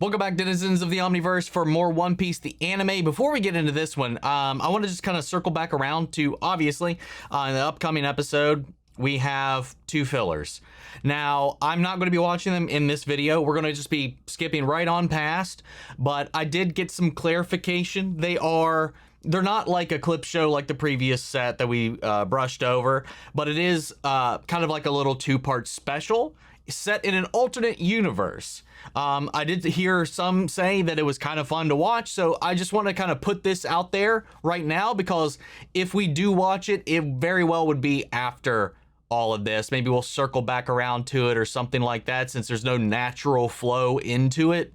Welcome back, denizens of the Omniverse, for more One Piece, the anime. Before we get into this one, I want to just kind of circle back around to, obviously, in the upcoming episode, we have 2 fillers. Now, I'm not going to be watching them in this video. We're going to just be skipping right on past, but I did get some clarification. They're not like a clip show like the previous set that we brushed over, but it is kind of like a little 2-part special set in an alternate universe. I did hear some say that it was kind of fun to watch, so I just want to kind of put this out there right now, because if we do watch it, it very well would be after all of this. Maybe we'll circle back around to it or something like that, since there's no natural flow into it,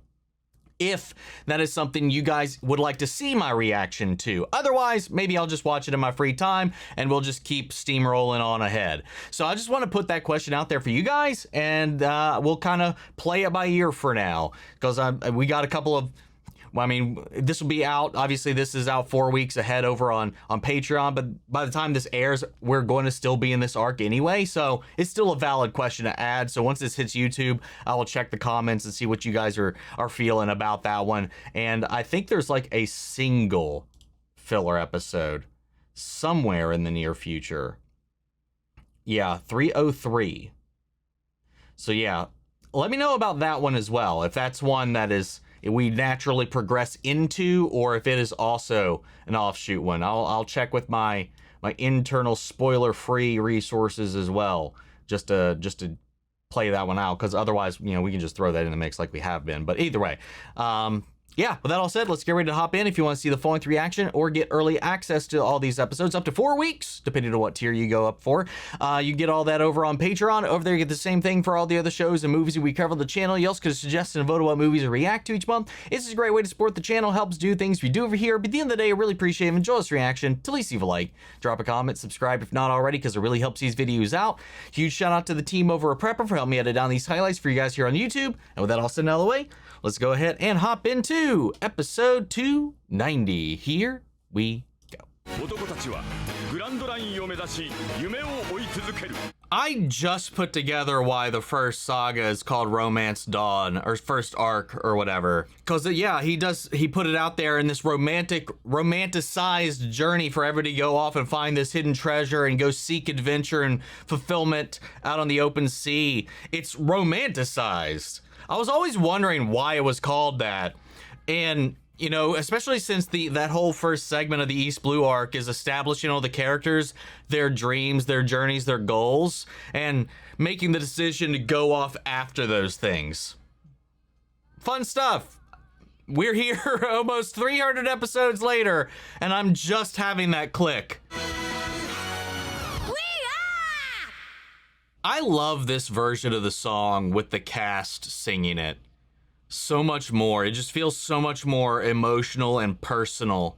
if that is something you guys would like to see my reaction to. Otherwise, maybe I'll just watch it in my free time and we'll just keep steamrolling on ahead. So I just want to put that question out there for you guys, and we'll kind of play it by ear for now, because we got a couple of, well, I mean, this will be out. Obviously, this is out 4 weeks ahead over on Patreon, but by the time this airs, we're going to still be in this arc anyway, so it's still a valid question to add. So once this hits YouTube, I will check the comments and see what you guys are feeling about that one. And I think there's like a single filler episode somewhere in the near future. Yeah, 303. So yeah, let me know about that one as well, if that's one that is we naturally progress into, or if it is also an offshoot one. I'll check with my internal spoiler-free resources as well, just to play that one out, because otherwise, you know, we can just throw that in the mix like we have been. But either way, yeah, with that all said, let's get ready to hop in. If you want to see the full-length reaction or get early access to all these episodes, up to 4 weeks, depending on what tier you go up for, you get all that over on Patreon. Over there, you get the same thing for all the other shows and movies that we cover on the channel. You also can suggest and vote on what movies to react to each month. It's a great way to support the channel, helps do things we do over here. But at the end of the day, I really appreciate it. Enjoy this reaction. To least leave a like, drop a comment, subscribe if not already, because it really helps these videos out. Huge shout out to the team over at Prepper for helping me edit down these highlights for you guys here on YouTube. And with that all said and out of the way, let's go ahead and hop into episode 290. Here we go. I just put together why the first saga is called Romance Dawn, or first arc or whatever. Cause yeah, he put it out there in this romanticized journey for everybody to go off and find this hidden treasure and go seek adventure and fulfillment out on the open sea. It's romanticized. I was always wondering why it was called that. And, you know, especially since that whole first segment of the East Blue arc is establishing all the characters, their dreams, their journeys, their goals, and making the decision to go off after those things. Fun stuff. We're here almost 300 episodes later, and I'm just having that click. I love this version of the song with the cast singing it so much more. It just feels so much more emotional and personal.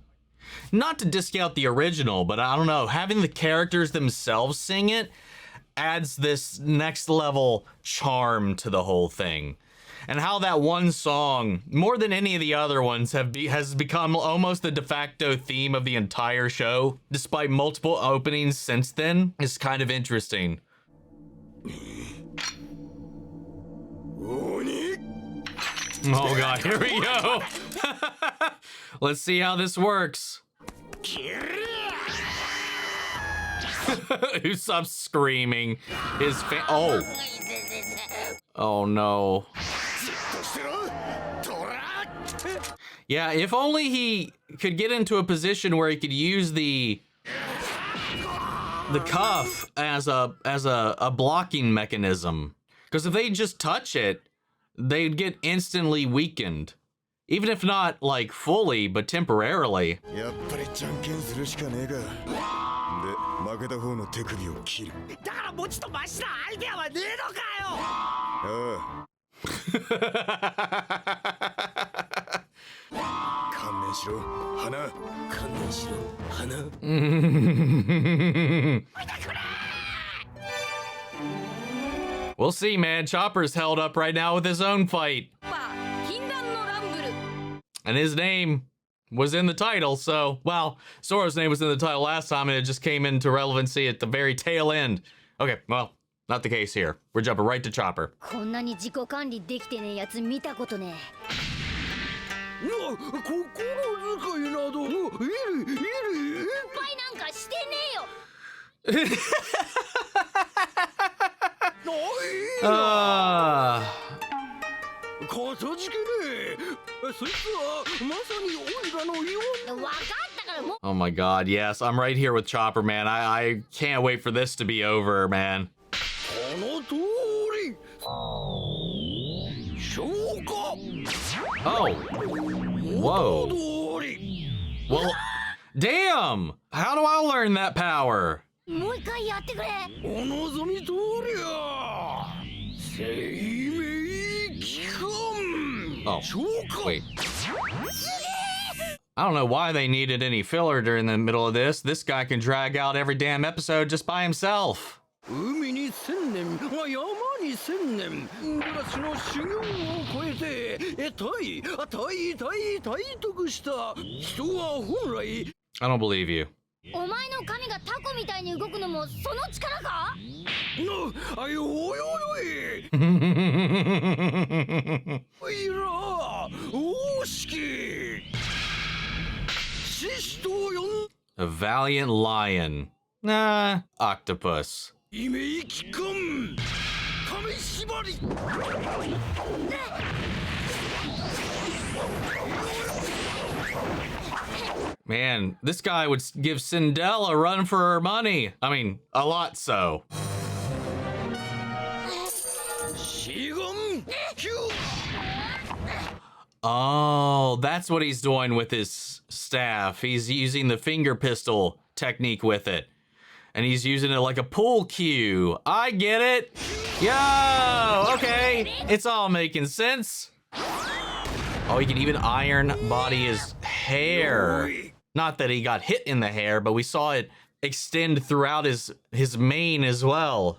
Not to discount the original, but I don't know, having the characters themselves sing it adds this next level charm to the whole thing. And how that one song, more than any of the other ones, has become almost the de facto theme of the entire show, despite multiple openings since then, is kind of interesting. Oh god, here we go. Let's see how this works. Usopp's screaming. Oh no. Yeah, if only he could get into a position where he could use the cuff as a blocking mechanism. Because if they just touch it, they'd get instantly weakened. Even if not, like, fully, but temporarily. We'll see, man. Chopper's held up right now with his own fight. And his name was in the title, so, well, Zoro's name was in the title last time, and it just came into relevancy at the very tail end. Okay, well, not the case here. We're jumping right to Chopper. Oh my god, yes, I'm right here with Chopper, man. I can't wait for this to be over, man. Oh. Whoa. Well, damn! How do I learn that power? Oh, wait. I don't know why they needed any filler during the middle of this. This guy can drag out every damn episode just by himself. I don't believe you. A valiant lion. Nah, octopus. Man, this guy would give Sindel a run for her money. I mean, a lot so. Oh, that's what he's doing with his staff. He's using the finger pistol technique with it. And he's using it like a pool cue. I get it. Yo, okay. It's all making sense. Oh, he can even iron body his hair. Not that he got hit in the hair, but we saw it extend throughout his mane as well.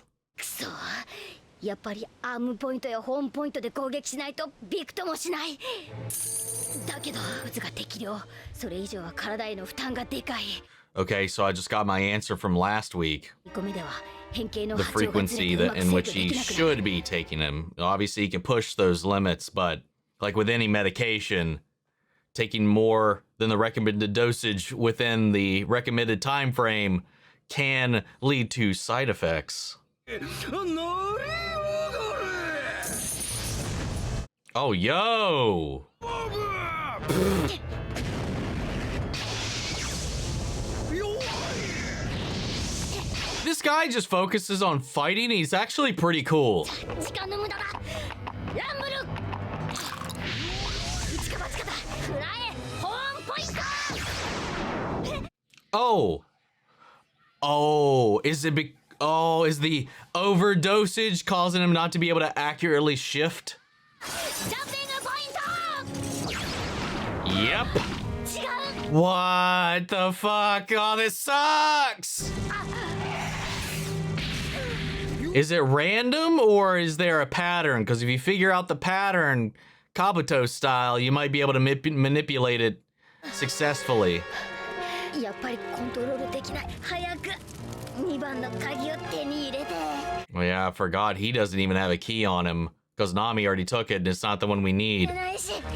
Okay, so I just got my answer from last week. The frequency in which he should be taking him. Obviously, he can push those limits, but like with any medication, taking more than the recommended dosage within the recommended time frame can lead to side effects. Oh, yo! This guy just focuses on fighting. He's actually pretty cool. Oh. Oh, is it is the overdosage causing him not to be able to accurately shift? Yep. What the fuck? Oh, this sucks. Is it random or is there a pattern? Because if you figure out the pattern, Kabuto style, you might be able to manipulate it successfully. Well, yeah, I forgot he doesn't even have a key on him because Nami already took it and it's not the one we need.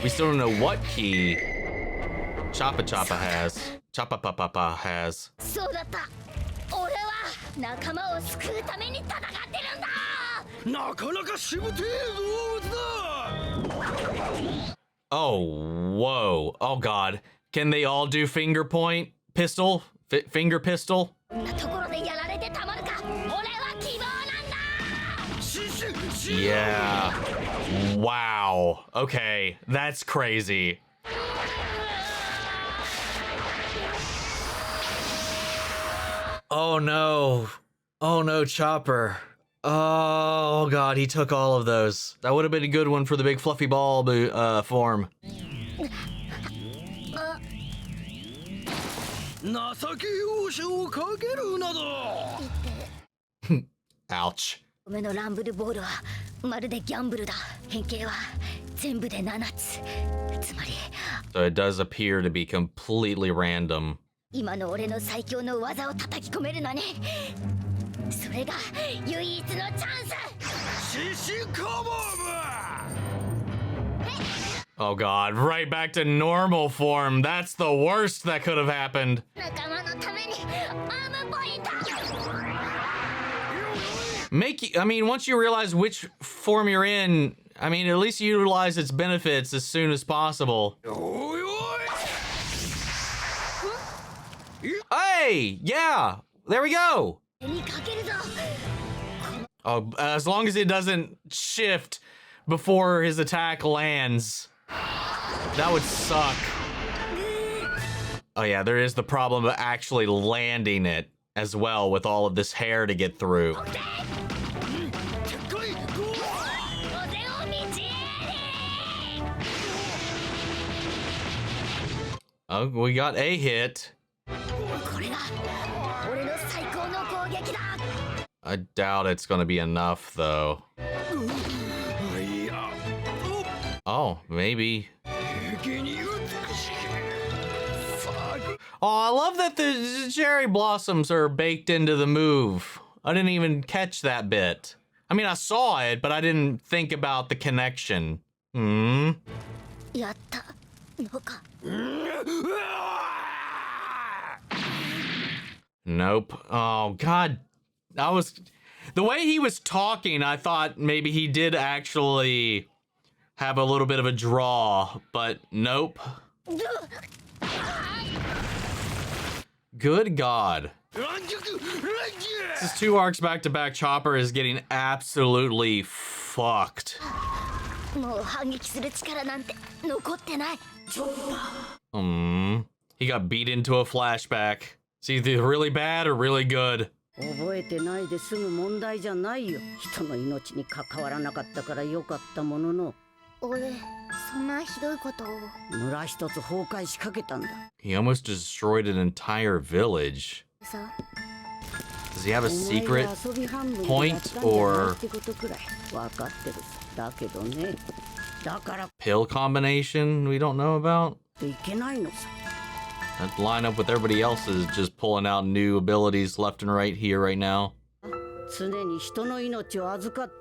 We still don't know what key Choppa has. Choppa Papa has. Oh, whoa. Oh, God. Can they all do finger point pistol? Finger pistol? Yeah. Wow. Okay. That's crazy. Oh, no. Oh, no, Chopper. Oh, God, he took all of those. That would have been a good one for the big fluffy ball form. Ouch. So it does appear to be completely random. Oh god, right back to normal form. That's the worst that could have happened. I mean, once you realize which form you're in, I mean, at least utilize its benefits as soon as possible. Hey, yeah, there we go. Oh, as long as it doesn't shift before his attack lands. That would suck. Oh yeah, there is the problem of actually landing it as well with all of this hair to get through. Oh, we got a hit. I doubt it's gonna be enough though. Oh, maybe. Oh, I love that the cherry blossoms are baked into the move. I didn't even catch that bit. I mean, I saw it, but I didn't think about the connection. Hmm? Nope. Oh, God. The way he was talking, I thought maybe he did actually have a little bit of a draw, but nope. Good God. This is 2 arcs back to back. Chopper is getting absolutely fucked. He got beat into a flashback. It's either really bad or really good. He almost destroyed an entire village. Does he have a secret point or pill combination we don't know about? That line up with everybody else's, just pulling out new abilities left and right here right now.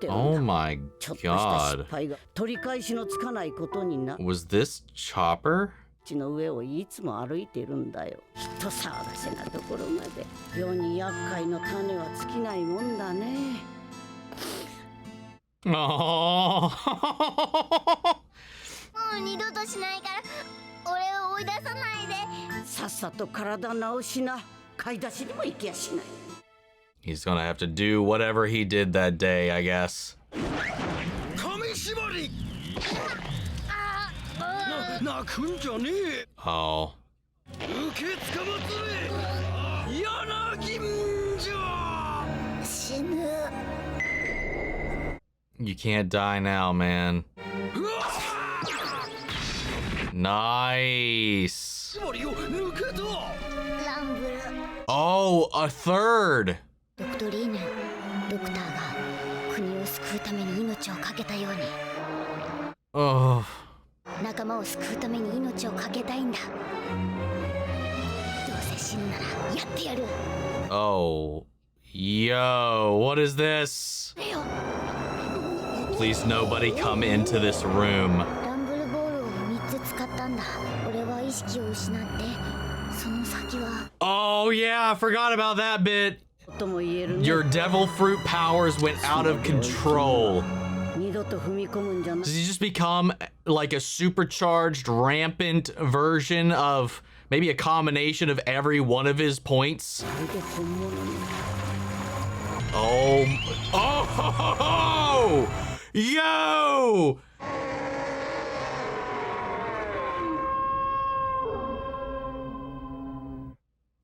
Oh my God. Was this Chopper? Oh. He's gonna have to do whatever he did that day, I guess. Oh. You can't die now, man. Nice. Oh, a third. Oh. Oh. Yo, what is this? Please nobody come into this room. Oh yeah, I forgot about that bit. Your devil fruit powers went out of control. Does he just become like a supercharged, rampant version of maybe a combination of every one of his points? Oh, oh, yo!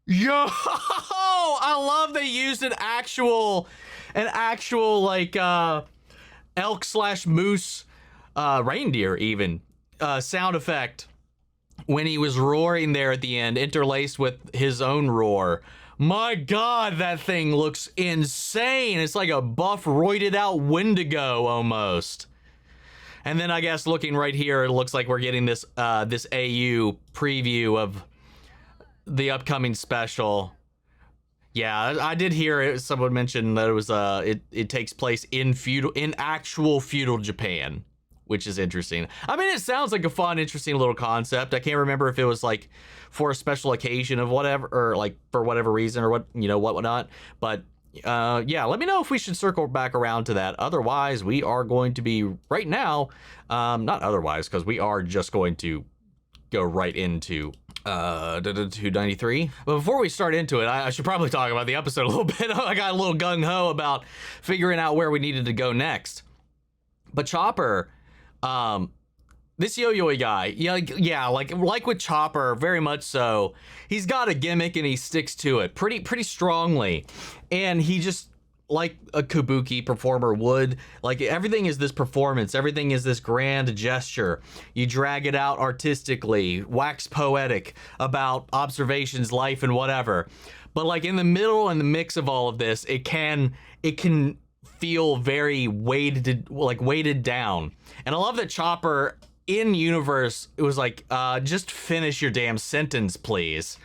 Yo, I love they used an actual like elk / moose, reindeer even, sound effect when he was roaring there at the end, interlaced with his own roar. My God, that thing looks insane. It's like a buff, roided out Wendigo almost. And then I guess looking right here, it looks like we're getting this this AU preview of the upcoming special. Yeah, I did hear it. Someone mentioned that it was it takes place in actual feudal Japan, which is interesting. I mean, it sounds like a fun, interesting little concept. I can't remember if it was like for a special occasion of whatever, or like for whatever reason or what, you know, whatnot. But yeah, let me know if we should circle back around to that. Otherwise, we are going to be right now, not otherwise, because we are just going to go right into 293. But before we start into it, I should probably talk about the episode a little bit. I got a little gung-ho about figuring out where we needed to go next. But Chopper, this yo-yo guy, yeah, like with Chopper, very much so. He's got a gimmick and he sticks to it pretty strongly, and he just, like a kabuki performer would, like everything is this performance, everything is this grand gesture. You drag it out artistically, wax poetic about observations, life, and whatever. But like in the middle and the mix of all of this, it can feel very weighted down. And I love that Chopper in universe, it was like, just finish your damn sentence, please.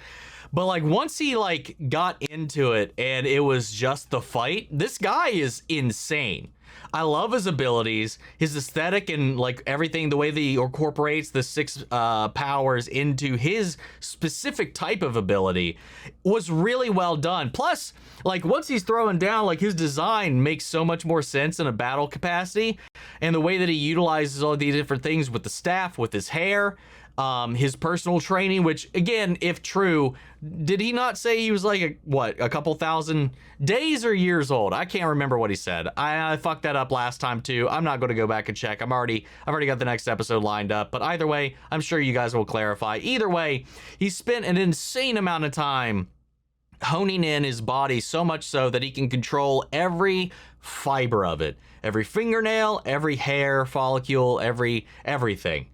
But like once he like got into it and it was just the fight, this guy is insane. I love his abilities, his aesthetic, and like everything, the way that he incorporates the 6 powers into his specific type of ability was really well done. Plus, like once he's throwing down, like his design makes so much more sense in a battle capacity, and the way that he utilizes all these different things with the staff, with his hair, his personal training, which again, if true, did he not say he was like a couple thousand days or years old? I can't remember what he said. I fucked that up last time too. I'm not going to go back and check. I've already got the next episode lined up, but either way, I'm sure you guys will clarify. Either way, he spent an insane amount of time honing in his body, so much so that he can control every fiber of it, every fingernail, every hair follicle, everything.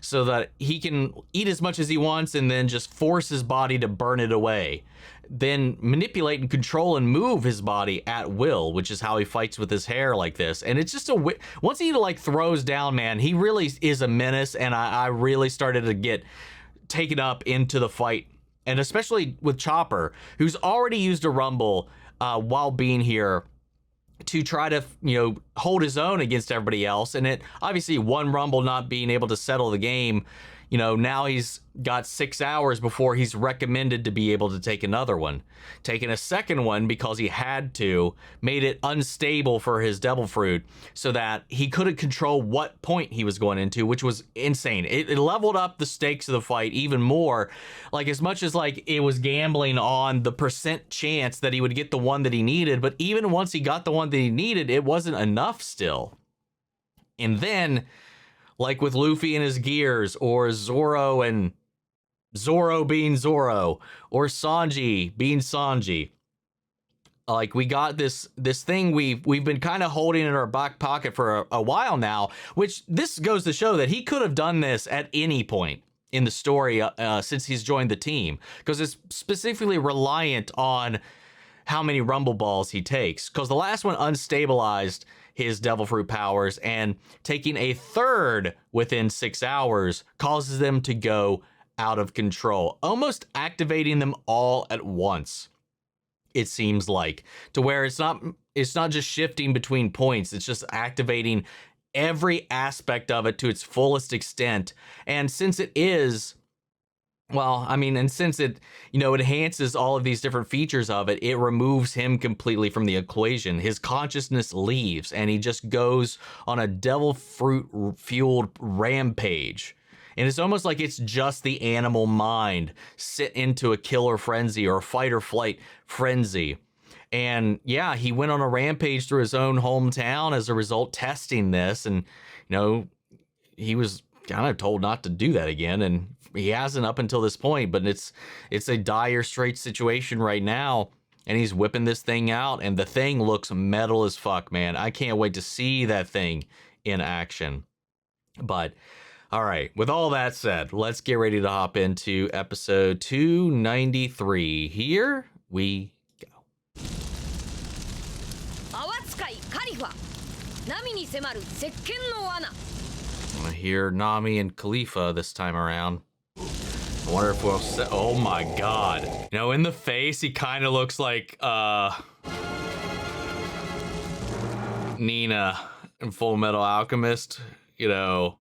So that he can eat as much as he wants and then just force his body to burn it away. Then manipulate and control and move his body at will, which is how he fights with his hair like this. And it's just once he like throws down, man, he really is a menace. And I really started to get taken up into the fight. And especially with Chopper, who's already used a rumble while being here to try to, you know, hold his own against everybody else. And it obviously, one rumble not being able to settle the game, you know, now he's got 6 hours before he's recommended to be able to take another one. Taking a second one because he had to, made it unstable for his devil fruit so that he couldn't control what point he was going into, which was insane. It leveled up the stakes of the fight even more. Like as much as like it was gambling on the percent chance that he would get the one that he needed, but even once he got the one that he needed, it wasn't enough still. And then, like with Luffy and his gears, or Zoro and Zoro being Zoro, or Sanji being Sanji, like we got this thing we've been kind of holding in our back pocket for a while now, which this goes to show that he could have done this at any point in the story since he's joined the team, because it's specifically reliant on how many rumble balls he takes, because the last one unstabilized his devil fruit powers, and taking a third within 6 hours causes them to go out of control, almost activating them all at once, it seems like, to where it's not just shifting between points, it's just activating every aspect of it to its fullest extent. And since it is, well, I mean, and since it, you know, enhances all of these different features of it, it removes him completely from the equation. His consciousness leaves and he just goes on a devil fruit fueled rampage. And it's almost like it's just the animal mind sit into a killer frenzy or a fight or flight frenzy. And yeah, he went on a rampage through his own hometown as a result, testing this. And, you know, he was kind of told not to do that again. And he hasn't up until this point, but it's a dire straight situation right now, and he's whipping this thing out, and the thing looks metal as fuck, man. I can't wait to see that thing in action. But all right, with all that said, let's get ready to hop into episode 293. Here we go. I hear Nami and Kalifa this time around. I wonder if we'll say, oh my god. You know, in the face, he kind of looks like Nina in Full Metal Alchemist. you know.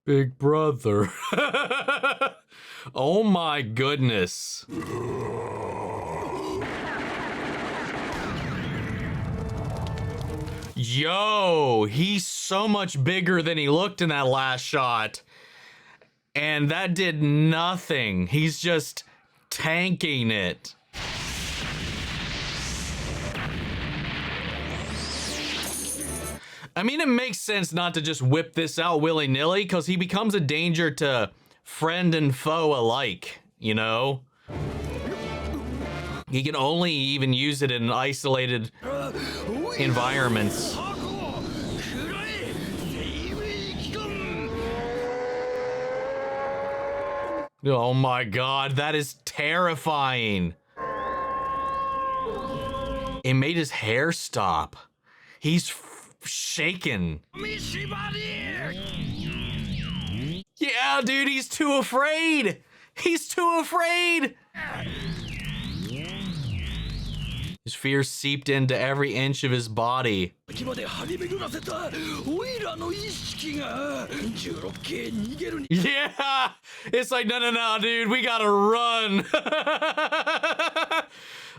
Big brother. Oh my goodness. Yo, he's so much bigger than he looked in that last shot. And that did nothing. He's just tanking it. I mean, it makes sense not to just whip this out willy-nilly, because he becomes a danger to friend and foe alike, you know? He can only even use it in isolated environments. Oh my god, that is terrifying. It made his hair stop. He's shaken. Yeah, dude, he's too afraid. He's too afraid. His fear seeped into every inch of his body. Yeah, it's like, no, dude, we gotta run.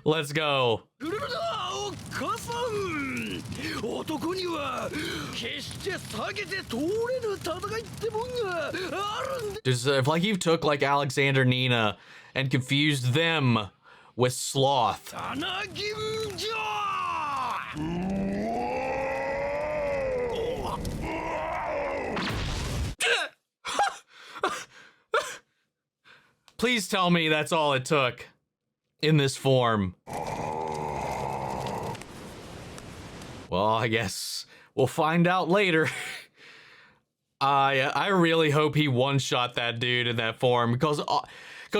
Let's go. If like you took like Alexander Nina and confused them with sloth. Please tell me that's all it took in this form. Well, I guess we'll find out later. I really hope he one-shot that dude in that form, because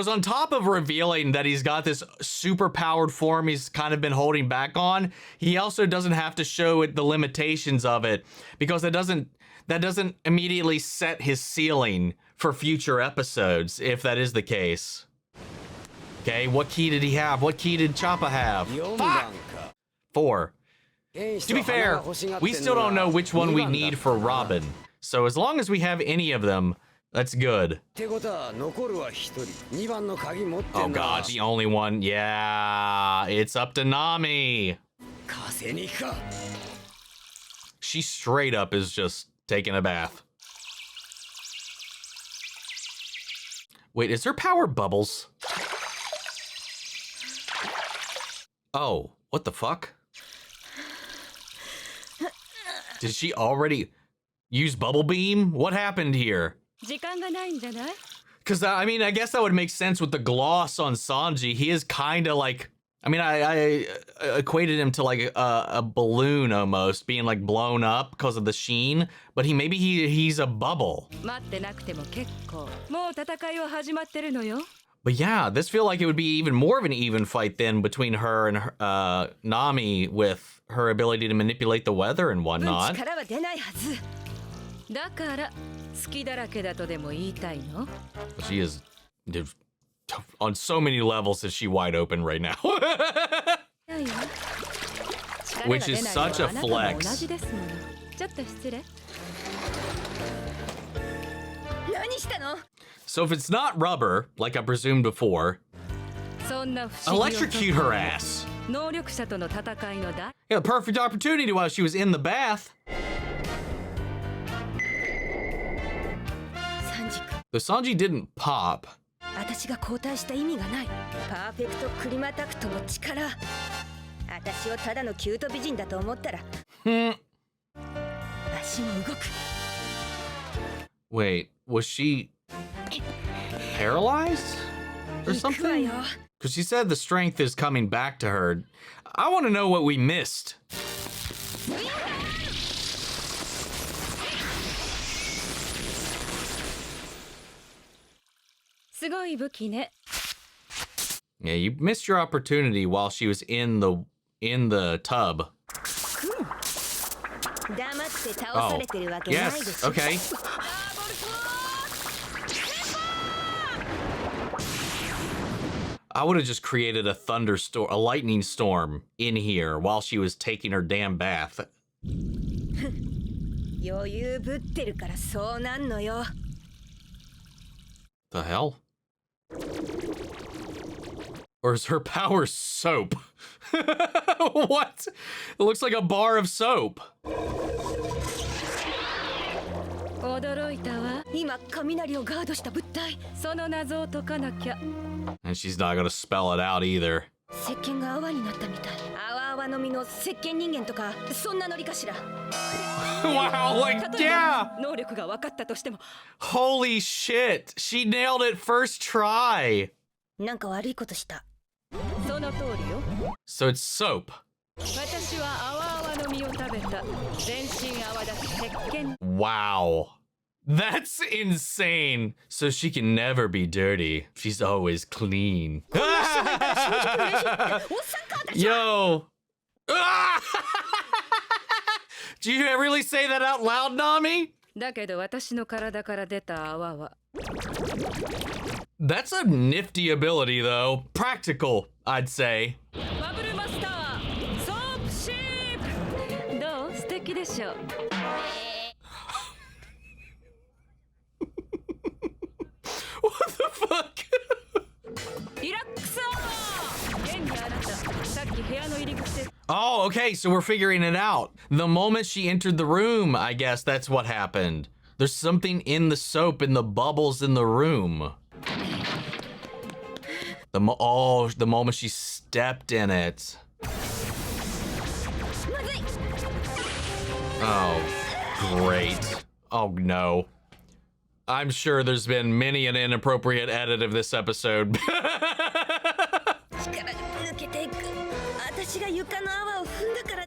on top of revealing that he's got this super powered form he's kind of been holding back on, he also doesn't have to show it the limitations of it, because that doesn't immediately set his ceiling for future episodes, if that is the case. Okay, what key did he have? What key did Choppa have? 4. To be fair, we still don't know which one we need for Robin. So as long as we have any of them, that's good. Oh god, the only one. Yeah, it's up to Nami. She straight up is just taking a bath. Wait, is there power bubbles? Oh, what the fuck? Did she already use bubble beam? What happened here? Because, I mean, I guess that would make sense with the gloss on Sanji. He is kind of like, I mean, I equated him to like a balloon almost, being like blown up because of the sheen, but maybe he's a bubble. But yeah, this feels like it would be even more of an even fight then between her and Nami, with her ability to manipulate the weather and whatnot. She is, on so many levels, is she wide open right now. Which is such a flex. So if it's not rubber, like I presumed before, electrocute her ass. Yeah, the perfect opportunity while she was in the bath. The Sanji didn't pop. Wait, was she paralyzed or something? Because she said the strength is coming back to her. I want to know what we missed. Yeah, you missed your opportunity while she was in the tub. Oh, yes, okay. I would have just created a thunderstorm, a lightning storm in here while she was taking her damn bath. The hell? Or is her power soap? What? It looks like a bar of soap. And she's not gonna spell it out either. Wow, like, yeah! Holy shit! She nailed it first try! So it's soap. Wow. That's insane. So she can never be dirty. She's always clean. Yo. Do you really say that out loud, Nami? That's a nifty ability, though. Practical, I'd say. What the fuck? Oh, okay, so we're figuring it out. The moment she entered the room, I guess that's what happened. There's something in the soap, in the bubbles in the room. The moment she stepped in it. Oh, great. Oh, no. I'm sure there's been many an inappropriate edit of this episode.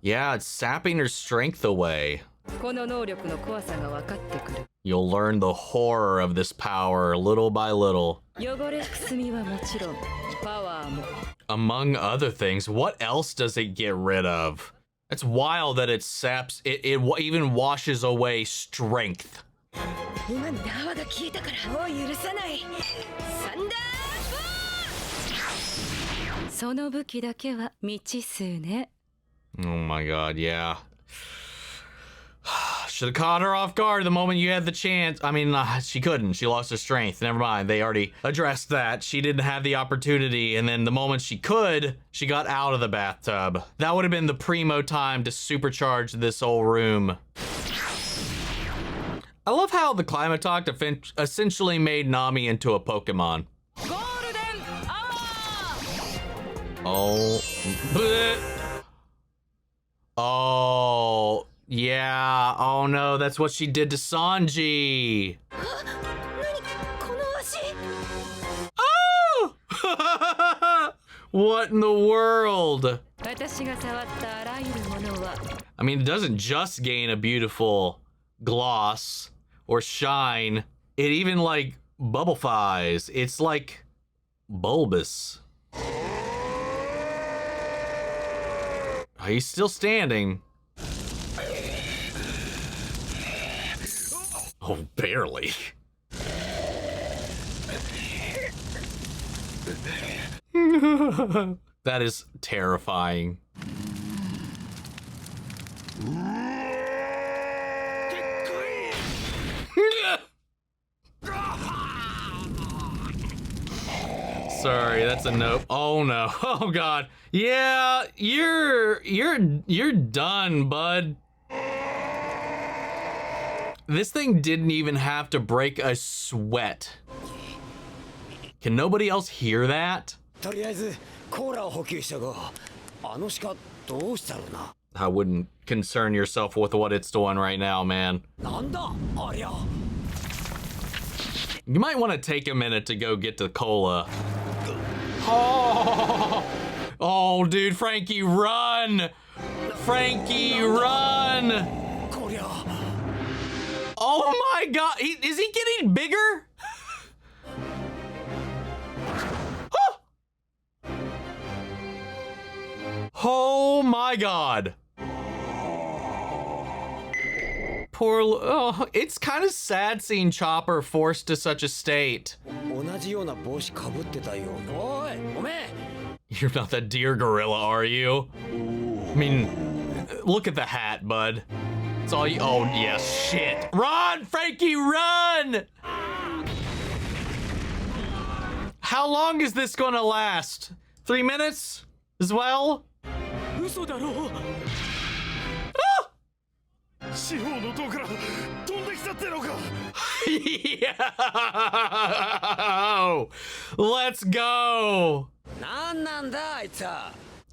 Yeah, it's sapping her strength away. You'll learn the horror of this power little by little. Among other things, what else does it get rid of? It's wild that it saps, it even washes away strength. Oh my god, yeah. Should have caught her off guard the moment you had the chance. I mean, she couldn't. She lost her strength. Never mind. They already addressed that. She didn't have the opportunity, and then the moment she could, she got out of the bathtub. That would have been the primo time to supercharge this whole room. I love how the Climatalk essentially made Nami into a Pokemon. Oh. Bleh. Oh. Yeah. Oh no, that's what she did to Sanji. Oh! What in the world? I mean, it doesn't just gain a beautiful gloss or shine. It even like bubblifies. It's like bulbous. Oh, he's still standing. Oh, barely. That is terrifying. Sorry, that's a nope. Oh no. Oh god. Yeah, you're done, bud. This thing didn't even have to break a sweat. Can nobody else hear that? I wouldn't concern yourself with what it's doing right now, man. You might want to take a minute to go get to Cola. Oh, oh, dude, Franky, run! Franky, run! Oh my god, is he getting bigger? Oh my god. Poor, oh, it's kind of sad seeing Chopper forced to such a state. You're not that deer gorilla, are you? I mean, look at the hat, bud. It's all you, oh yeah, shit. Run, Franky, run! How long is this gonna last? 3 minutes as well? Yeah! Let's go!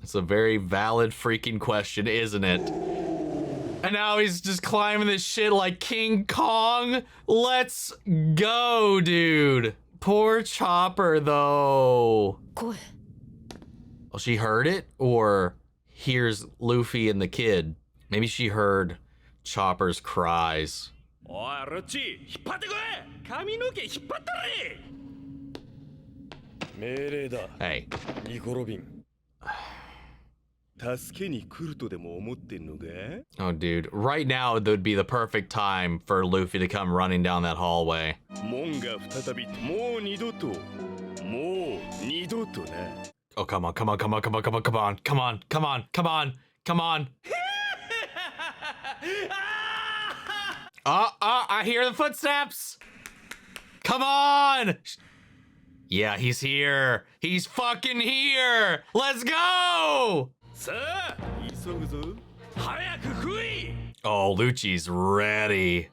It's a very valid freaking question, isn't it? And now he's just climbing this shit like King Kong. Let's go, dude. Poor Chopper, though. Well, she heard it, or hears Luffy and the kid. Maybe she heard Chopper's cries. Hey. Oh, dude. Right now, it would be the perfect time for Luffy to come running down that hallway. Oh, come on, come on, come on, come on, come on, come on, come on, come on, come on, come on. I hear the footsteps. Come on. Yeah, he's here. He's fucking here. Let's go. Oh, Lucci's ready.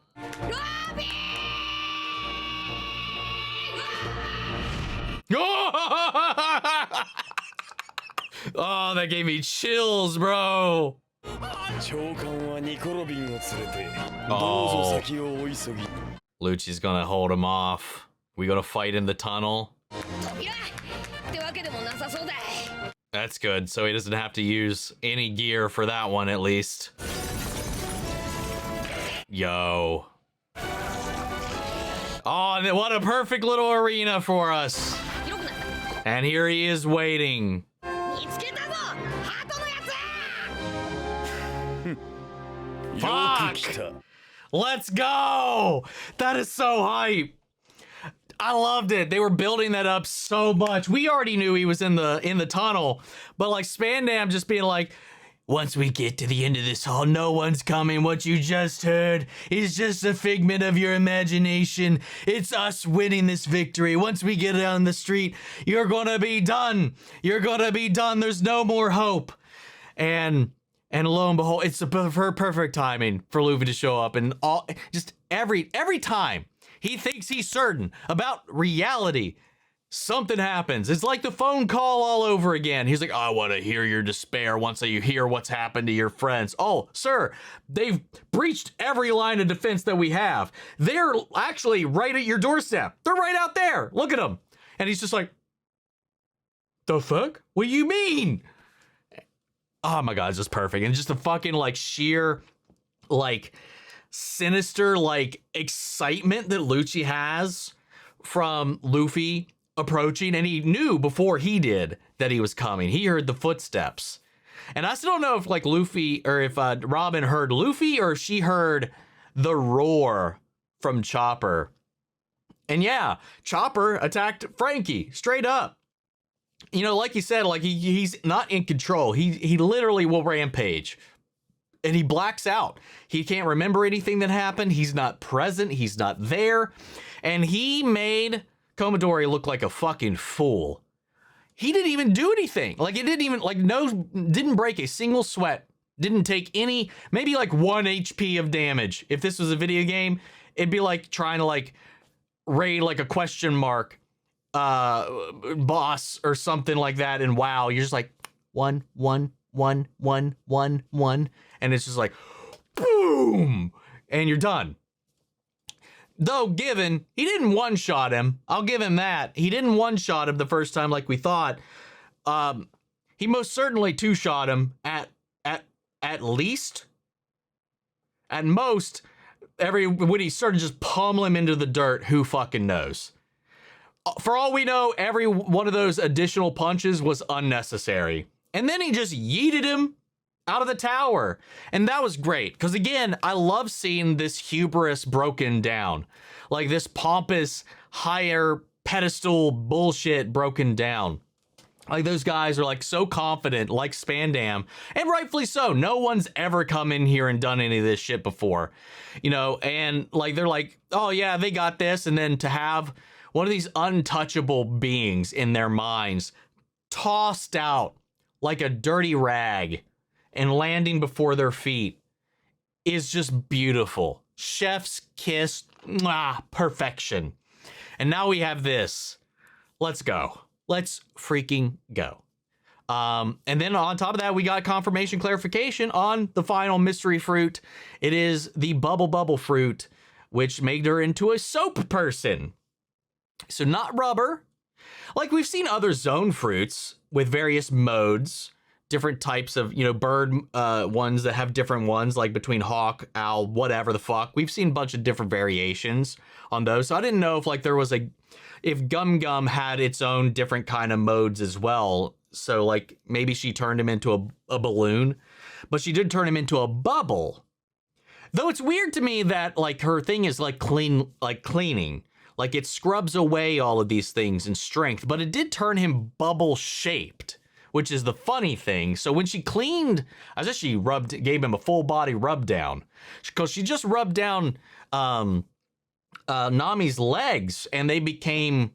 Oh, that gave me chills, bro. Oh. Lucci's gonna hold him off. We gonna fight in the tunnel. That's good, so he doesn't have to use any gear for that one, at least. Yo. Oh, what a perfect little arena for us. And here he is waiting. Fuck! Let's go! That is so hype. I loved it. They were building that up so much. We already knew he was in the tunnel, but like Spandam just being like, once we get to the end of this hall, no one's coming. What you just heard is just a figment of your imagination. It's us winning this victory. Once we get on the street, you're gonna be done. You're gonna be done. There's no more hope. And lo and behold, it's the perfect timing for Luffy to show up. And just every time he thinks he's certain about reality, something happens. It's like the phone call all over again. He's like, I want to hear your despair once you hear what's happened to your friends. Oh, sir, they've breached every line of defense that we have. They're actually right at your doorstep. They're right out there. Look at them. And he's just like, the fuck? What do you mean? Oh my God, it's just perfect. And just the fucking like sheer, like sinister, like excitement that Lucci has from Luffy approaching. And he knew before he did that he was coming. He heard the footsteps. And I still don't know if like Luffy or if Robin heard Luffy or if she heard the roar from Chopper. And yeah, Chopper attacked Franky straight up. You know, like you said, like he's not in control. He literally will rampage and he blacks out. He can't remember anything that happened. He's not present. He's not there. And he made Komodori look like a fucking fool. He didn't even do anything. Like it didn't even didn't break a single sweat. Didn't take any, maybe like 1 HP of damage. If this was a video game, it'd be like trying to like raid like a question mark boss or something like that. And wow, you're just like 1 1 1 1 1 1, and it's just like boom, and you're done. Though given he didn't one-shot him, I'll give him that. He didn't one-shot him the first time like we thought. He most certainly two-shot him at least. At most, when he started just pummel him into the dirt, who fucking knows? For all we know, every one of those additional punches was unnecessary. And then he just yeeted him out of the tower. And that was great. Because again, I love seeing this hubris broken down. Like this pompous, higher pedestal bullshit broken down. Like those guys are like so confident, like Spandam, and rightfully so. No one's ever come in here and done any of this shit before, you know, and like they're like, oh yeah, they got this. And then to have one of these untouchable beings in their minds tossed out like a dirty rag and landing before their feet is just beautiful. Chef's kiss, mwah, perfection. And now we have this. Let's go. Let's freaking go. And then on top of that, we got confirmation clarification on the final mystery fruit. It is the bubble fruit, which made her into a soap person. So not rubber. Like we've seen other zone fruits with various modes, different types of, you know, bird ones that have different ones, like between hawk, owl, whatever the fuck. We've seen a bunch of different variations on those. So I didn't know if like there was if Gum Gum had its own different kind of modes as well. So like maybe she turned him into a balloon, but she did turn him into a bubble. Though it's weird to me that like her thing is like cleaning, like it scrubs away all of these things in strength, but it did turn him bubble shaped, which is the funny thing. So when she cleaned, as if she gave him a full body rub down, because she just rubbed down Nami's legs and they became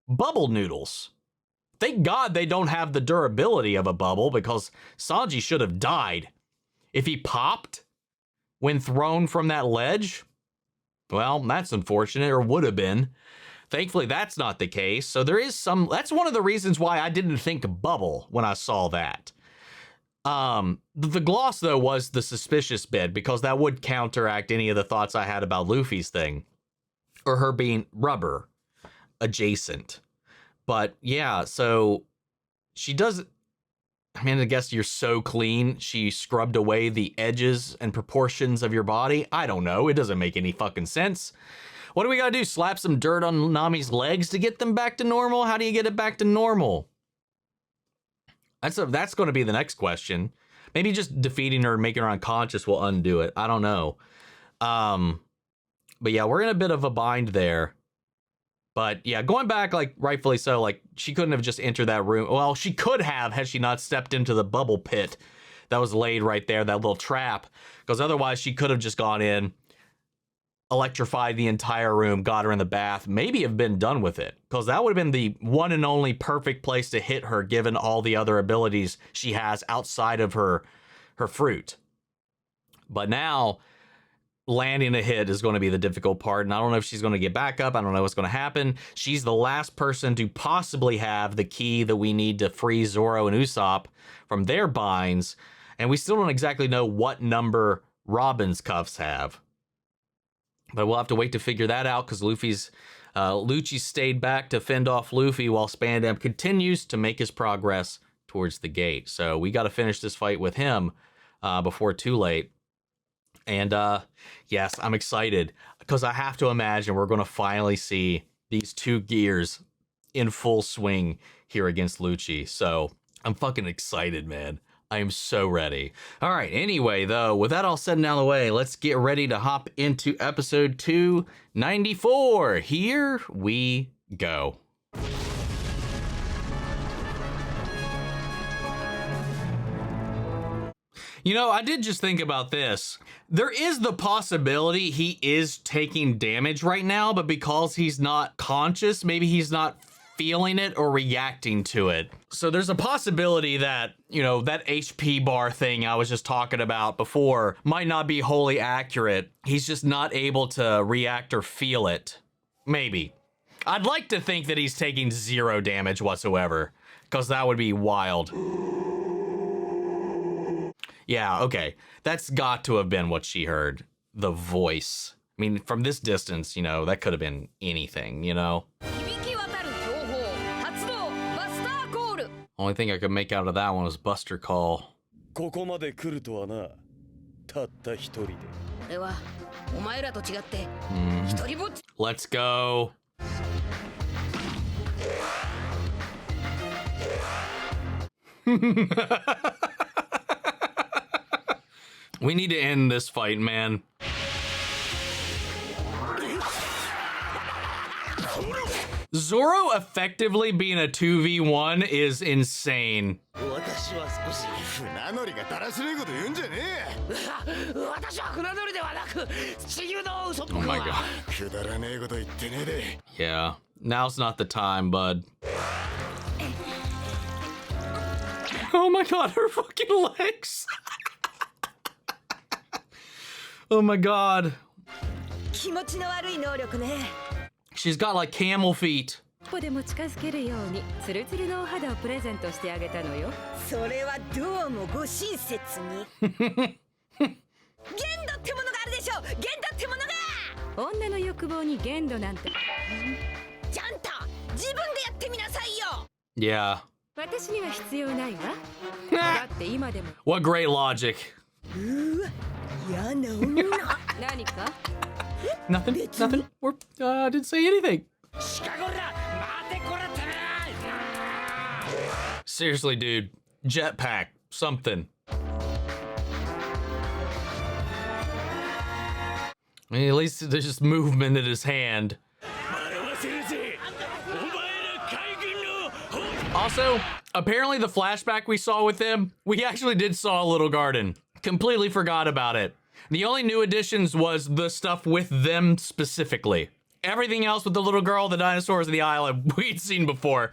bubble noodles. Thank God they don't have the durability of a bubble, because Sanji should have died. If he popped when thrown from that ledge, well, that's unfortunate, or would have been. Thankfully, that's not the case. So there is that's one of the reasons why I didn't think bubble when I saw that. The gloss, though, was the suspicious bit, because that would counteract any of the thoughts I had about Luffy's thing, or her being rubber adjacent. But yeah, so she does. I mean, I guess you're so clean, she scrubbed away the edges and proportions of your body. I don't know. It doesn't make any fucking sense. What do we gotta do? Slap some dirt on Nami's legs to get them back to normal? How do you get it back to normal? That's going to be the next question. Maybe just defeating her and making her unconscious will undo it. I don't know. But yeah, we're in a bit of a bind there. But yeah, going back, like rightfully so, like she couldn't have just entered that room. Well, she could have had she not stepped into the bubble pit that was laid right there, that little trap. Because otherwise she could have just gone in, electrified the entire room, got her in the bath, maybe have been done with it. Because that would have been the one and only perfect place to hit her, given all the other abilities she has outside of her fruit. But now landing a hit is going to be the difficult part, and I don't know if she's going to get back up. I don't know what's going to happen. She's the last person to possibly have the key that we need to free Zoro and Usopp from their binds, and we still don't exactly know what number Robin's cuffs have. But we'll have to wait to figure that out, because Lucci stayed back to fend off Luffy while Spandam continues to make his progress towards the gate. So we got to finish this fight with him before too late. And yes, I'm excited, because I have to imagine we're going to finally see these two gears in full swing here against Lucci. So I'm fucking excited, man. I am so ready. All right, anyway, though, with that all said and out of the way, let's get ready to hop into episode 294. Here we go. You know, I did just think about this. There is the possibility he is taking damage right now, but because he's not conscious, maybe he's not feeling it or reacting to it. So there's a possibility that, you know, that HP bar thing I was just talking about before might not be wholly accurate. He's just not able to react or feel it. Maybe. I'd like to think that he's taking 0 damage whatsoever, because that would be wild. Yeah, okay. That's got to have been what she heard. The voice. I mean, from this distance, you know, that could have been anything, you know? Only thing I could make out of that one was Buster Call. Let's go. We need to end this fight, man. Zoro effectively being a 2v1 is insane. Oh my god. Yeah, now's not the time, bud. Oh my god, her fucking legs. Oh my god. She's got like camel feet. Yeah. What great logic. Nothing. Or didn't say anything. Seriously, dude. Jetpack. Something. I mean, at least there's just movement in his hand. Also, apparently the flashback we saw with him, we actually did saw a little garden. Completely forgot about it. The only new additions was the stuff with them specifically. Everything else with the little girl, the dinosaurs, and the island, we'd seen before.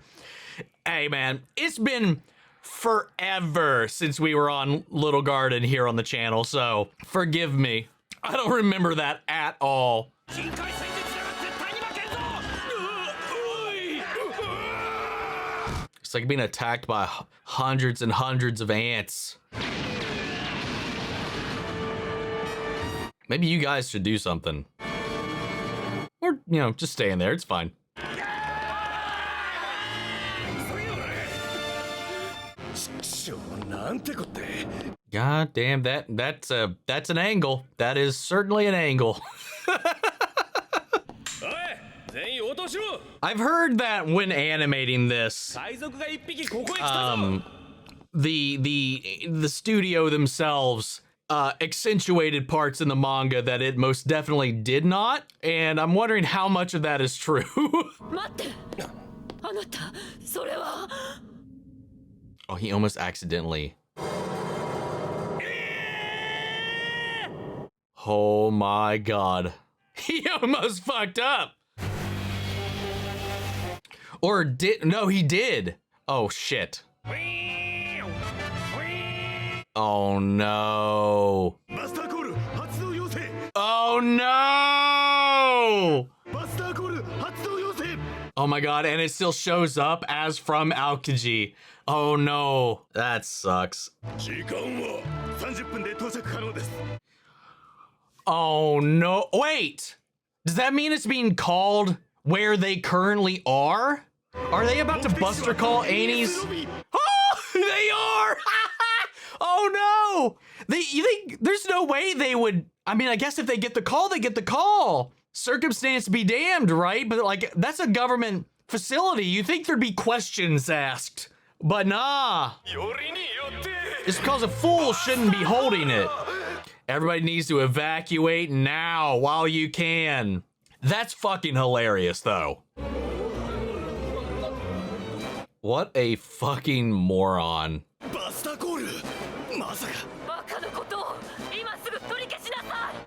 Hey man, it's been forever since we were on Little Garden here on the channel, so forgive me. I don't remember that at all. It's like being attacked by hundreds and hundreds of ants. Maybe you guys should do something. Or, you know, just stay in there, it's fine. God damn, that's an angle. That is certainly an angle. I've heard that when animating this, the studio themselves accentuated parts in the manga that it most definitely did not, and I'm wondering how much of that is true. Oh, he almost accidentally. Oh my god. He almost fucked up. Or no, he did. Oh shit. Oh no. Oh no. Oh my god, and it still shows up as from Aokiji. Oh no, that sucks. Oh no, wait. Does that mean it's being called where they currently are? Are they about to Buster call Annie's? Oh, they are! Oh no! You think there's no way they would? I mean, I guess if they get the call, they get the call. Circumstance be damned, right? But like, that's a government facility. You think there'd be questions asked, but nah. It's because a fool shouldn't be holding it. Everybody needs to evacuate now while you can. That's fucking hilarious, though. What a fucking moron.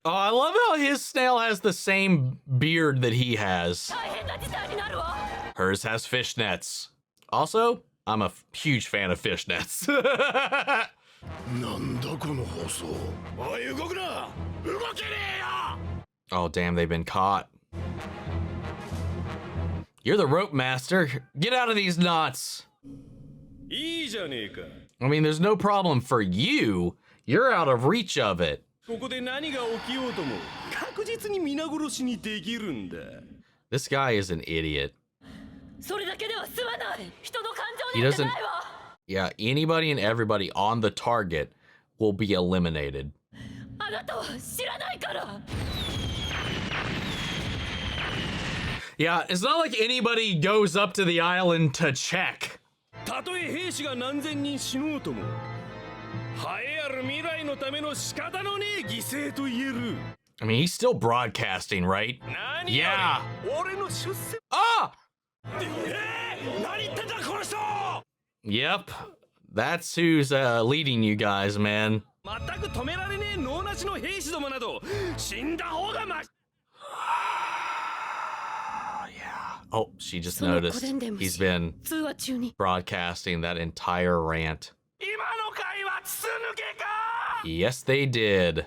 Oh, I love how his snail has the same beard that he has. Hers has fishnets. Also, I'm a huge fan of fishnets. Oh, damn, they've been caught. You're the rope master. Get out of these knots. I mean, there's no problem for you. You're out of reach of it. This guy is an idiot. He doesn't... Yeah, anybody and everybody on the target will be eliminated. Yeah, it's not like anybody goes up to the island to check. I mean, he's still broadcasting, right? Yeah. Ah! Yep. That's who's leading you guys, man. Yeah. Oh, she just noticed. He's been broadcasting that entire rant. Yes, they did.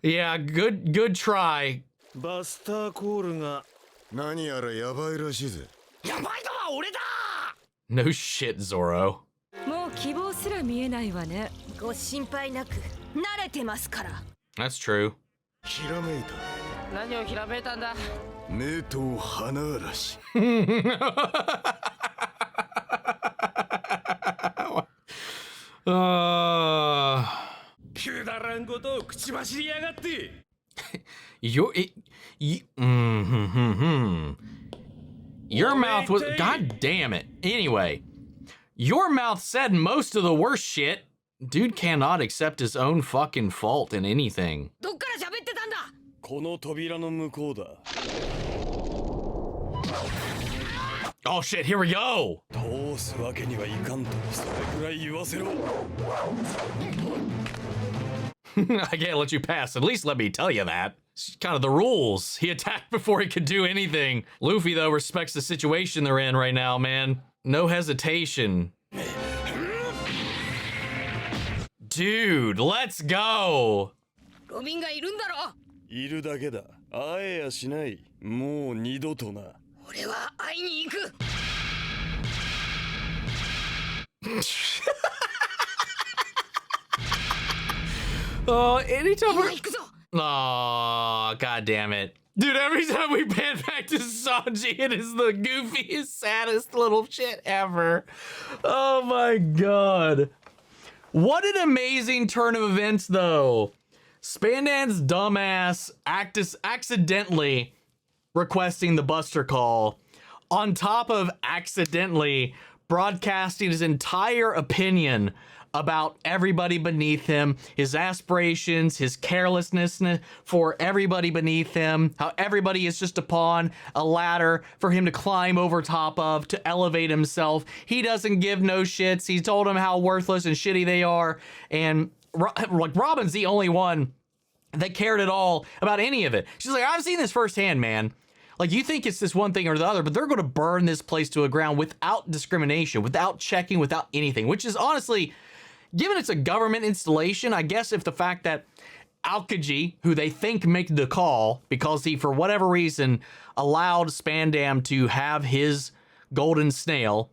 Yeah, good try. No shit, Zoro. That's true. Your mouth was, god damn it. Anyway, your mouth said most of the worst shit. Dude cannot accept his own fucking fault in anything. Oh shit, here we go. I can't let you pass. At least let me tell you that. It's kind of the rules. He attacked before he could do anything. Luffy, though, respects the situation they're in right now, man. No hesitation. Dude, let's go. Oh, anytime we're... Oh, god damn it. Dude, every time we pan back to Sanji, it is the goofiest, saddest little shit ever. Oh my god. What an amazing turn of events, though. Spandam's dumbass accidentally requesting the Buster Call, on top of accidentally broadcasting his entire opinion about everybody beneath him, his aspirations, his carelessness for everybody beneath him, how everybody is just a pawn, a ladder for him to climb over top of, to elevate himself. He doesn't give no shits. He told them how worthless and shitty they are, and like Robin's the only one that cared at all about any of it. She's like, I've seen this firsthand, man. Like, you think it's this one thing or the other, but they're going to burn this place to the ground without discrimination, without checking, without anything, which is honestly... Given it's a government installation, I guess if the fact that Aokiji, who they think made the call because he, for whatever reason, allowed Spandam to have his golden snail,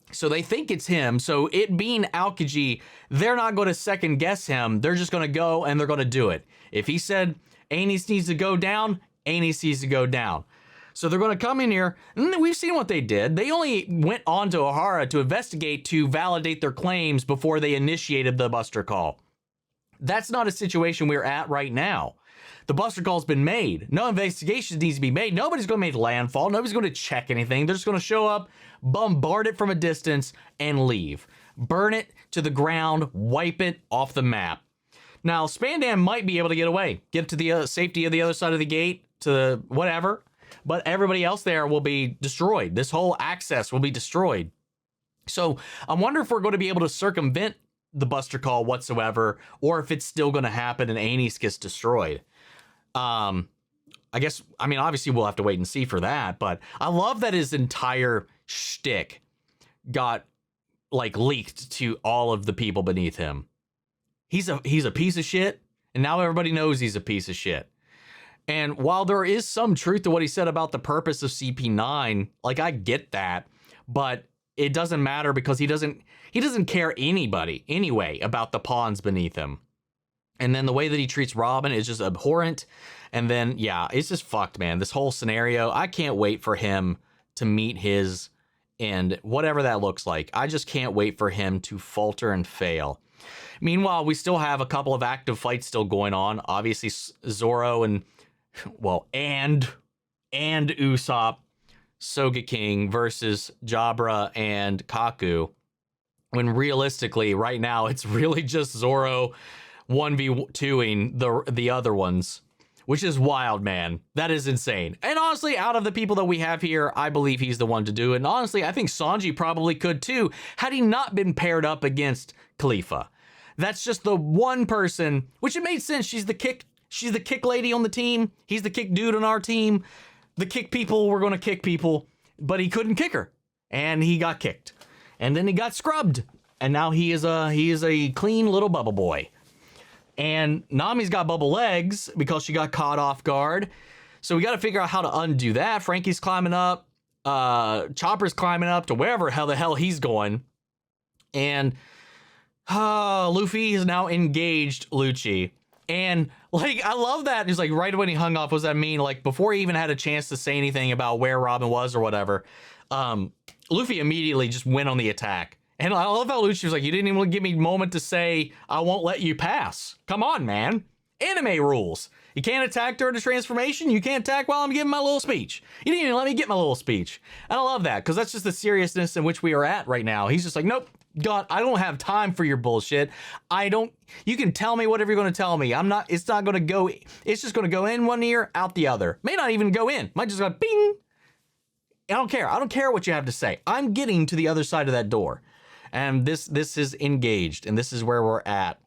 so they think it's him, so it being Aokiji, they're not going to second guess him. They're just going to go and they're going to do it. If he said Anis needs to go down, Anis needs to go down. So they're going to come in here, and we've seen what they did. They only went on to Ohara to investigate, to validate their claims before they initiated the Buster Call. That's not a situation we're at right now. The Buster Call's been made. No investigation needs to be made. Nobody's going to make landfall. Nobody's going to check anything. They're just going to show up, bombard it from a distance, and leave. Burn it to the ground, wipe it off the map. Now, Spandam might be able to get away, get to the safety of the other side of the gate, to whatever. But everybody else there will be destroyed. This whole access will be destroyed. So I wonder if we're going to be able to circumvent the Buster Call whatsoever, or if it's still going to happen and Anis gets destroyed. I guess, I mean, obviously we'll have to wait and see for that, but I love that his entire shtick got, like, leaked to all of the people beneath him. He's a piece of shit, and now everybody knows he's a piece of shit. And while there is some truth to what he said about the purpose of CP9, like, I get that, but it doesn't matter because he doesn't care anyway about the pawns beneath him. And then the way that he treats Robin is just abhorrent. And then, yeah, it's just fucked, man. This whole scenario, I can't wait for him to meet his end, whatever that looks like. I just can't wait for him to falter and fail. Meanwhile, we still have a couple of active fights still going on. Obviously, Zoro and... Well, and Usopp Sogeking versus Jabra and Kaku, when realistically right now it's really just Zoro 1v2ing the other ones, which is wild, man. That is insane. And honestly, out of the people that we have here, I believe he's the one to do it. And honestly, I think Sanji probably could too, had he not been paired up against Kalifa. That's just the one person, which it made sense. She's the kick lady on the team. He's the kick dude on our team. The kick people were going to kick people, but he couldn't kick her, and he got kicked, and then he got scrubbed, and now he is a clean little bubble boy. And Nami's got bubble legs because she got caught off guard, so we got to figure out how to undo that. Franky's climbing up, Chopper's climbing up to wherever the hell he's going, and Luffy is now engaged Lucci. And like, I love that. He's like, right when he hung off, what does that mean? Like, before he even had a chance to say anything about where Robin was or whatever, Luffy immediately just went on the attack. And I love how Lucci was like, you didn't even give me a moment to say, I won't let you pass. Come on, man. Anime rules. You can't attack during the transformation. You can't attack while I'm giving my little speech. You didn't even let me get my little speech. And I love that, because that's just the seriousness in which we are at right now. He's just like, nope. God, I don't have time for your bullshit. You can tell me whatever you're going to tell me. It's not going to go, it's just going to go in one ear, out the other. May not even go in. Might just go bing. I don't care. I don't care what you have to say. I'm getting to the other side of that door. And this is engaged, and this is where we're at.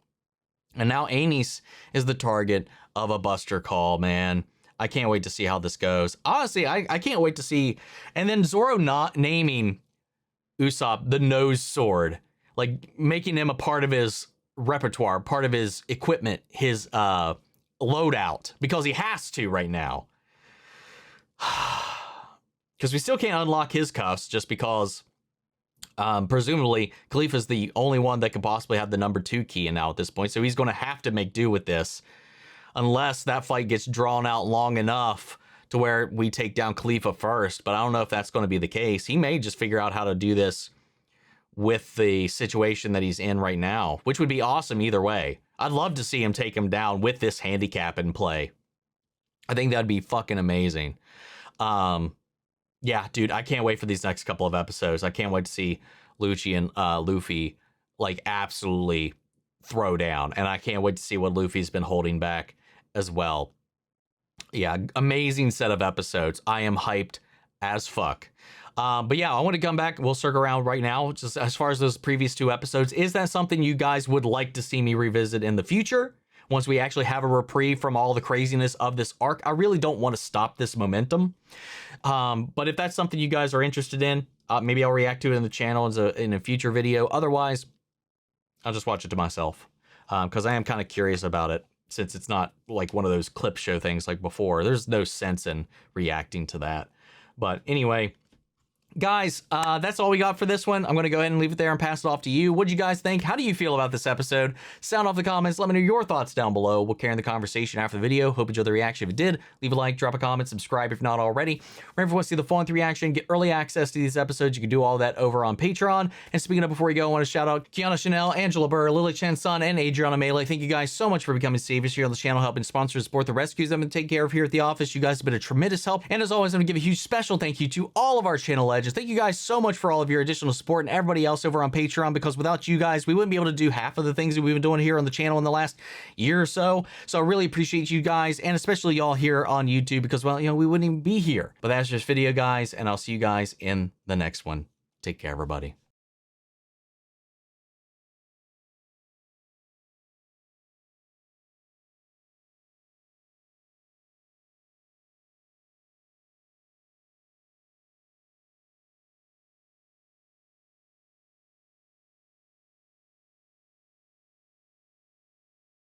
And now Anis is the target of a Buster Call, man. I can't wait to see how this goes. Honestly, I can't wait to see. And then Zoro not naming Usopp the nose sword, like making him a part of his repertoire, part of his equipment, his loadout, because he has to right now. Because we still can't unlock his cuffs, just because presumably Kalifa's the only one that could possibly have the number 2 key now at this point, so he's going to have to make do with this unless that fight gets drawn out long enough to where we take down Kalifa first. But I don't know if that's going to be the case. He may just figure out how to do this with the situation that he's in right now, which would be awesome either way. I'd love to see him take him down with this handicap in play. I think that'd be fucking amazing. Yeah, dude, I can't wait for these next couple of episodes. I can't wait to see Lucci and Luffy like absolutely throw down, and I can't wait to see what Luffy's been holding back as well. Yeah, amazing set of episodes. I am hyped as fuck. But yeah, I want to come back. We'll circle around right now. Just as far as those previous 2 episodes, is that something you guys would like to see me revisit in the future? Once we actually have a reprieve from all the craziness of this arc, I really don't want to stop this momentum. But if that's something you guys are interested in, maybe I'll react to it in the channel in a future video. Otherwise, I'll just watch it to myself. Because I am kind of curious about it, since it's not like one of those clip show things like before. There's no sense in reacting to that. But anyway, guys, that's all we got for this one. I'm going to go ahead and leave it there and pass it off to you. What do you guys think? How do you feel about this episode? Sound off the comments. Let me know your thoughts down below. We'll carry on the conversation after the video. Hope you enjoyed the reaction. If you did, leave a like, drop a comment, subscribe if not already. Remember, if you want to see the full-length reaction, get early access to these episodes, you can do all that over on Patreon. And speaking of, before we go, I want to shout out Kiana Chanel, Angela Burr, Lily Chen Sun, and Adriana Melee. Thank you guys so much for becoming saviors here on the channel, helping sponsor and support the rescues I'm going to take care of here at the office. You guys have been a tremendous help. And as always, I'm going to give a huge special thank you to all of our channel legends. Thank you guys so much for all of your additional support, and everybody else over on Patreon, because without you guys, we wouldn't be able to do half of the things that we've been doing here on the channel in the last year or so. So I really appreciate you guys, and especially y'all here on YouTube, because, well, you know, we wouldn't even be here. But that's just video, guys, and I'll see you guys in the next one. Take care, everybody.